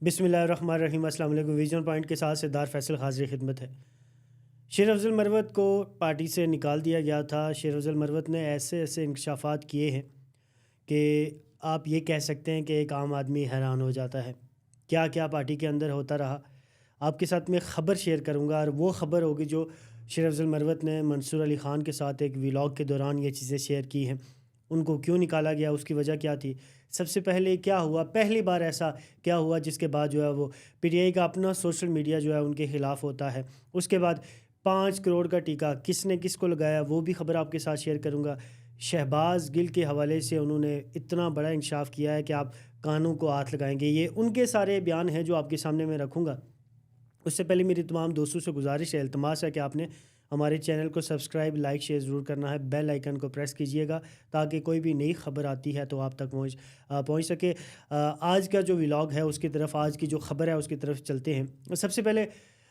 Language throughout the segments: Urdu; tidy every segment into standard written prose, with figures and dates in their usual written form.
بسم اللہ الرحمن الرحیم۔ السلام علیکم۔ ویژن پوائنٹ کے ساتھ سردار فیصل حاضر خدمت ہے۔ شیر افضل مروت کو پارٹی سے نکال دیا گیا تھا۔ شیر افضل مروت نے ایسے انکشافات کیے ہیں کہ آپ یہ کہہ سکتے ہیں کہ ایک عام آدمی حیران ہو جاتا ہے کیا کیا پارٹی کے اندر ہوتا رہا۔ آپ کے ساتھ میں خبر شیئر کروں گا، اور وہ خبر ہوگی جو شیر افضل مروت نے منصور علی خان کے ساتھ ایک ولاگ کے دوران یہ چیزیں شیئر کی ہیں۔ ان کو کیوں نکالا گیا، اس کی وجہ کیا تھی، سب سے پہلے کیا ہوا، پہلی بار ایسا کیا ہوا جس کے بعد جو ہے وہ پی ٹی آئی کا اپنا سوشل میڈیا جو ہے ان کے خلاف ہوتا ہے۔ اس کے بعد 5 کروڑ کا ٹیکہ کس نے کس کو لگایا، وہ بھی خبر آپ کے ساتھ شیئر کروں گا۔ شہباز گل کے حوالے سے انہوں نے اتنا بڑا انکشاف کیا ہے کہ آپ کانوں کو ہاتھ لگائیں گے۔ یہ ان کے سارے بیان ہیں جو آپ کے سامنے میں رکھوں گا۔ اس سے پہلے میری تمام دوستوں سے گزارش ہے، التماس ہے کہ آپ نے ہمارے چینل کو سبسکرائب، لائک، شیئر ضرور کرنا ہے۔ بیل آئیکن کو پریس کیجئے گا تاکہ کوئی بھی نئی خبر آتی ہے تو آپ تک پہنچ سکے۔ آج کا جو ولاگ ہے اس کی طرف، آج کی جو خبر ہے اس کی طرف چلتے ہیں۔ سب سے پہلے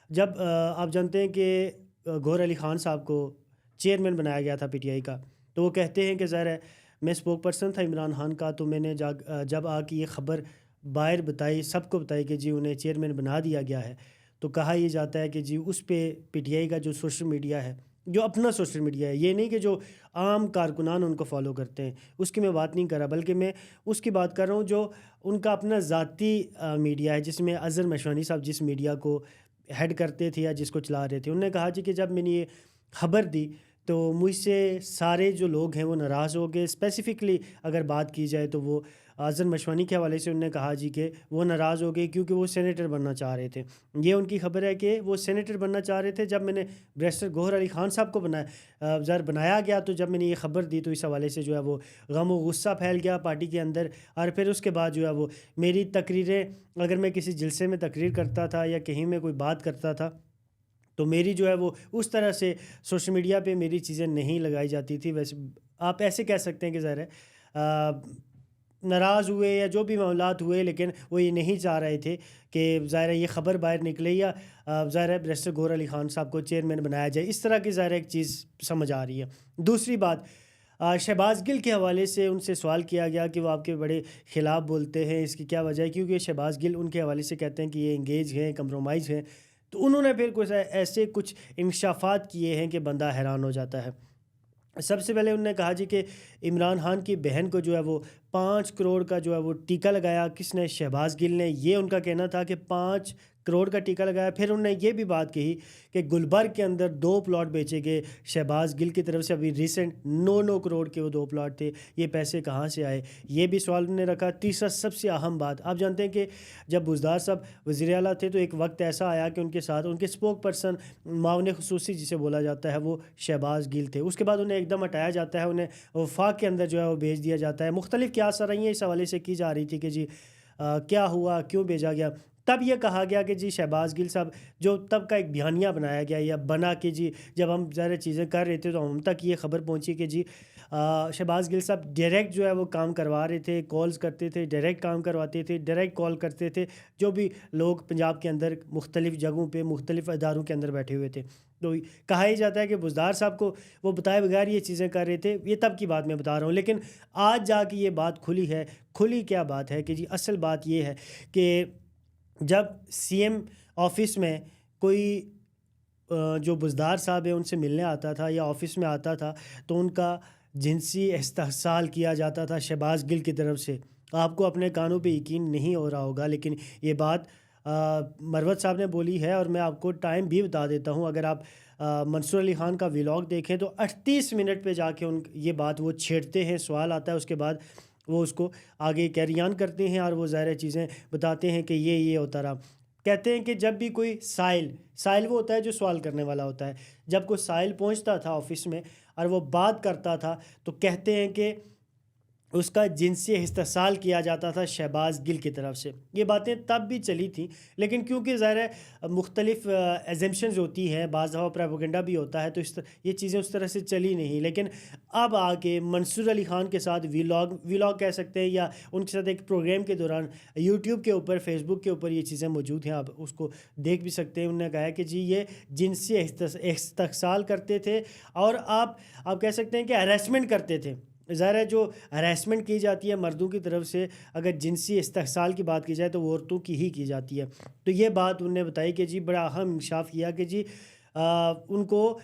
جب آپ جانتے ہیں کہ گوہر علی خان صاحب کو چیئرمین بنایا گیا تھا پی ٹی آئی کا، تو وہ کہتے ہیں کہ ظاہر ہے میں اسپوک پرسن تھا عمران خان کا، تو میں نے جب آ کے یہ خبر باہر بتائی، سب کو بتائی کہ جی انہیں چیئرمین بنا دیا گیا ہے، تو کہا یہ جاتا ہے کہ جی اس پہ پی ٹی آئی کا جو سوشل میڈیا ہے، جو اپنا سوشل میڈیا ہے، یہ نہیں کہ جو عام کارکنان ان کو فالو کرتے ہیں، اس کی میں بات نہیں کر رہا، بلکہ میں اس کی بات کر رہا ہوں جو ان کا اپنا ذاتی میڈیا ہے، جس میں اظہر مشوانی صاحب جس میڈیا کو ہیڈ کرتے تھے یا جس کو چلا رہے تھے، انہوں نے کہا جی کہ جب میں نے یہ خبر دی تو مجھ سے سارے جو لوگ ہیں وہ ناراض ہو گئے۔ اسپیسیفکلی اگر بات کی جائے تو وہ اظہر مشوانی کے حوالے سے انہوں نے کہا جی کہ وہ ناراض ہو گئے کیونکہ وہ سینیٹر بننا چاہ رہے تھے۔ یہ ان کی خبر ہے کہ وہ سینیٹر بننا چاہ رہے تھے۔ جب میں نے بیرسٹر گوہر علی خان صاحب کو بنایا گیا تو جب میں نے یہ خبر دی تو اس حوالے سے جو ہے وہ غم و غصہ پھیل گیا پارٹی کے اندر، اور پھر اس کے بعد جو ہے وہ میری تقریریں، اگر میں کسی جلسے میں تقریر کرتا تھا یا کہیں میں کوئی بات کرتا تھا تو میری جو ہے وہ اس طرح سے سوشل میڈیا پہ میری چیزیں نہیں لگائی جاتی تھی۔ ویسے آپ ایسے کہہ سکتے ہیں کہ ظاہر ہے ناراض ہوئے یا جو بھی معاملات ہوئے، لیکن وہ یہ نہیں چاہ رہے تھے کہ ظاہر ہے یہ خبر باہر نکلے یا ظاہر ہے بیرسٹر گوہر علی خان صاحب کو چیئرمین بنایا جائے، اس طرح کی ظاہر ایک چیز سمجھ آ رہی ہے۔ دوسری بات، شہباز گل کے حوالے سے ان سے سوال کیا گیا کہ وہ آپ کے بڑے خلاف بولتے ہیں، اس کی کیا وجہ ہے، کیونکہ شہباز گل ان کے حوالے سے کہتے ہیں کہ یہ انگیج ہیں، کمپرومائز ہیں، تو انہوں نے پھر کچھ انکشافات کیے ہیں کہ بندہ حیران ہو جاتا ہے۔ سب سے پہلے انہوں نے کہا جی کہ عمران خان کی بہن کو جو ہے وہ 5 کروڑ کا جو ہے وہ ٹیکہ لگایا، کس نے، شہباز گل نے۔ یہ ان کا کہنا تھا کہ 5 کروڑ کا ٹیکہ لگایا۔ پھر انہوں نے یہ بھی بات کہی کہ گلبرگ کے اندر 2 پلاٹ بیچے گئے شہباز گل کی طرف سے، ابھی ریسنٹ 9 کروڑ کے وہ 2 پلاٹ تھے، یہ پیسے کہاں سے آئے، یہ بھی سوال انہوں نے رکھا۔ تیسرا سب سے اہم بات، آپ جانتے ہیں کہ جب بزدار صاحب وزیر اعلیٰ تھے تو ایک وقت ایسا آیا کہ ان کے ساتھ ان کے اسپوک پرسن، معاون خصوصی جسے بولا جاتا ہے، وہ شہباز گل تھے۔ اس کے بعد انہیں ایک دم ہٹایا جاتا ہے، انہیں وفاق کے اندر جو ہے وہ بھیج دیا جاتا ہے۔ مختلف قیاس رہی ہیں، اس حوالے سے کی جا رہی تھی کہ جی کیا ہوا، کیوں بھیجا گیا۔ تب یہ کہا گیا کہ جی شہباز گل صاحب، جو تب کا ایک بیانیہ بنایا گیا یا بنا کہ جی جب ہم ظاہر چیزیں کر رہے تھے تو ہم تک یہ خبر پہنچی کہ جی شہباز گل صاحب ڈائریکٹ جو ہے وہ کام کروا رہے تھے، کالز کرتے تھے، ڈائریکٹ کام کرواتے تھے، ڈائریکٹ کال کرتے تھے جو بھی لوگ پنجاب کے اندر مختلف جگہوں پہ مختلف اداروں کے اندر بیٹھے ہوئے تھے۔ تو کہا ہی جاتا ہے کہ بزدار صاحب کو وہ بتائے بغیر یہ چیزیں کر رہے تھے۔ یہ تب کی بات میں بتا رہا ہوں، لیکن آج جا کے یہ بات کھلی ہے۔ کھلی کیا بات ہے کہ جی اصل بات یہ ہے کہ جب سی ایم آفس میں کوئی جو بزدار صاحب ہیں ان سے ملنے آتا تھا یا آفس میں آتا تھا تو ان کا جنسی استحصال کیا جاتا تھا شہباز گل کی طرف سے۔ آپ کو اپنے کانوں پہ یقین نہیں ہو رہا ہوگا، لیکن یہ بات مروت صاحب نے بولی ہے، اور میں آپ کو ٹائم بھی بتا دیتا ہوں۔ اگر آپ منصور علی خان کا ولاگ دیکھیں تو 38 منٹ پہ جا کے یہ بات وہ چھیڑتے ہیں، سوال آتا ہے، اس کے بعد وہ اس کو آگے کیری آن کرتے ہیں اور وہ ظاہر چیزیں بتاتے ہیں کہ یہ ہوتا رہا۔ کہتے ہیں کہ جب بھی کوئی سائل وہ ہوتا ہے جو سوال کرنے والا ہوتا ہے، جب کوئی سائل پہنچتا تھا آفس میں اور وہ بات کرتا تھا تو کہتے ہیں کہ اس کا جنسی استحصال کیا جاتا تھا شہباز گل کی طرف سے۔ یہ باتیں تب بھی چلی تھیں، لیکن کیونکہ ظاہر ہے مختلف ایزمپشنز ہوتی ہیں، بعض دفعہ پروپیگنڈا بھی ہوتا ہے، تو یہ چیزیں اس طرح سے چلی نہیں۔ لیکن اب آ کے منصور علی خان کے ساتھ ولاگ کہہ سکتے ہیں، یا ان کے ساتھ ایک پروگرام کے دوران یوٹیوب کے اوپر، فیس بک کے اوپر یہ چیزیں موجود ہیں، آپ اس کو دیکھ بھی سکتے ہیں۔ انہوں نے کہا ہے کہ جی یہ جنسی استحصال کرتے تھے، اور آپ کہہ سکتے ہیں کہ ہراسمنٹ کرتے تھے ظاہر ہے جو ہراسمنٹ کی جاتی ہے مردوں کی طرف سے، اگر جنسی استحصال کی بات کی جائے تو وہ عورتوں کی ہی کی جاتی ہے. تو یہ بات انہوں نے بتائی کہ جی بڑا اہم انکشاف کیا کہ جی ان کو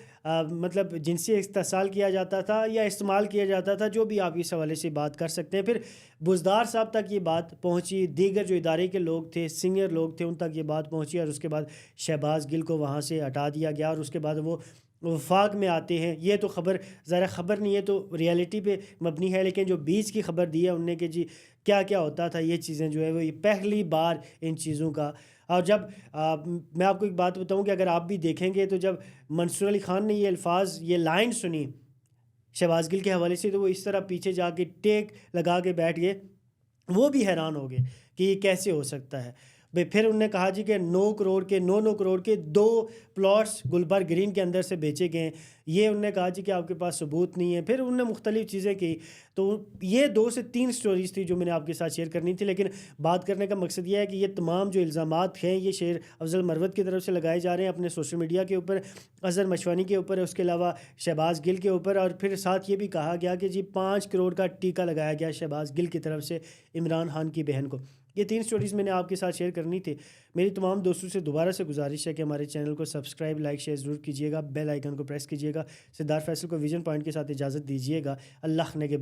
مطلب جنسی استحصال کیا جاتا تھا یا استعمال کیا جاتا تھا، جو بھی آپ اس حوالے سے بات کر سکتے ہیں. پھر بزدار صاحب تک یہ بات پہنچی، دیگر جو ادارے کے لوگ تھے، سینئر لوگ تھے، ان تک یہ بات پہنچی، اور اس کے بعد شہباز گل کو وہاں سے ہٹا دیا گیا، اور اس کے بعد وہ وفاق میں آتے ہیں. یہ تو خبر ذرا خبر نہیں ہے، تو ریالٹی پہ مبنی ہے، لیکن جو بیچ کی خبر دی ہے انہوں نے کہ جی کیا کیا ہوتا تھا، یہ چیزیں جو ہے وہ پہلی بار ان چیزوں کا. اور جب میں آپ کو ایک بات بتاؤں کہ اگر آپ بھی دیکھیں گے تو جب منصور علی خان نے یہ الفاظ، یہ لائن سنی شہباز گل کے حوالے سے، تو وہ اس طرح پیچھے جا کے ٹیک لگا کے بیٹھ گئے، وہ بھی حیران ہو گئے کہ یہ کیسے ہو سکتا ہے. پھر انہوں نے کہا جی کہ 9 کروڑ کے 2 پلاٹس گلبرگ گرین کے اندر سے بیچے گئے ہیں. یہ انہوں نے کہا جی کہ آپ کے پاس ثبوت نہیں ہے. پھر انہوں نے مختلف چیزیں کی. تو یہ 2 سے 3 سٹوریز تھی جو میں نے آپ کے ساتھ شیئر کرنی تھی، لیکن بات کرنے کا مقصد یہ ہے کہ یہ تمام جو الزامات ہیں یہ شیر افضل مروت کی طرف سے لگائے جا رہے ہیں اپنے سوشل میڈیا کے اوپر، اظہر مشوانی کے اوپر، اس کے علاوہ شہباز گل کے اوپر. اور پھر ساتھ یہ بھی کہا گیا کہ جی 5 کروڑ کا ٹیکہ لگایا گیا شہباز گل کی طرف سے عمران خان کی بہن کو. یہ 3 سٹوریز میں نے آپ کے ساتھ شیئر کرنی تھی. میری تمام دوستوں سے دوبارہ سے گزارش ہے کہ ہمارے چینل کو سبسکرائب، لائک، شیئر ضرور کیجیے گا، بیل آئیکن کو پریس کیجیے گا. سردار فیصل کو ویژن پوائنٹ کے ساتھ اجازت دیجیے گا. اللہ نگہبان.